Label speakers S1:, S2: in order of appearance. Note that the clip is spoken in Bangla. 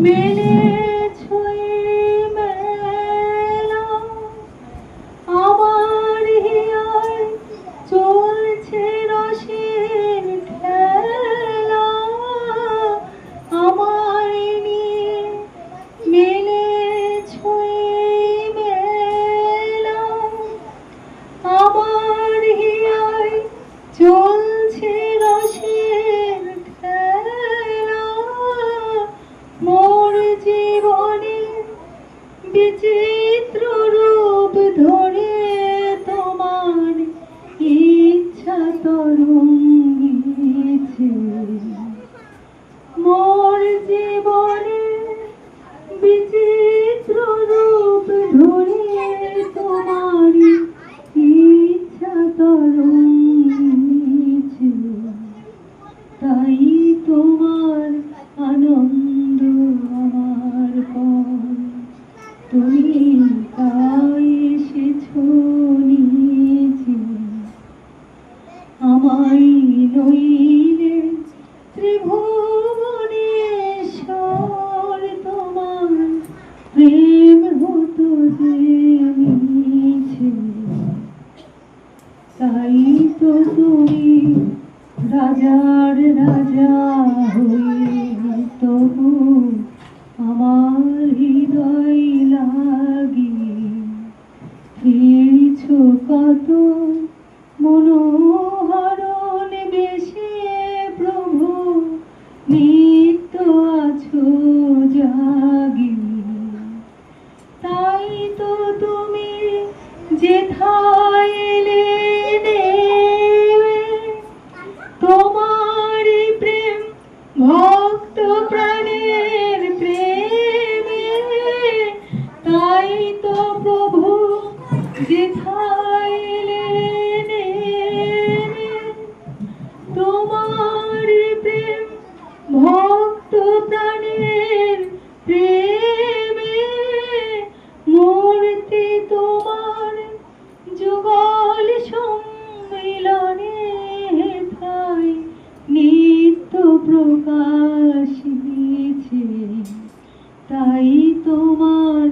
S1: মেলেছো মেলা আমার হিয়ায় চলছে রসের খেলা আমায় নিয়ে মেলেছো মেলা আমার হিয়ায় চলছে রসের খেলা মোর জীবনে বিচিত্র রূপ ধরে তোমার ইচ্ছা তরঙ্গিছে মোর জীবনে বিচিত্র রূপ ধরে তোমার ইচ্ছা তরঙ্গিছে তাই তোমার আনন্দ আমার পর তুমি তাই এসেছো নিজে আমায় নইলে ত্রিভুবনেশ্বর তোমার প্রেম হতো যে মিছে তাই তো তুমি রাজার রাজা হয়ে তবু আমার হৃদয় লাগি ফিরছ কত মনোহরণ বেশে প্রভু নিত্য আছো জাগি তাই তো তুমি যেথায় এলে তোমার প্রেম ভক্ত প্রাণের প্রেমে তাই তো প্রভু যেথায় এলে তোমার প্রেম ভক্ত প্রাণের প্রেমে মূর্তি তোমার যুগল সম্মিলনে তাই নিত্য প্রকাশিছে তাই তোমার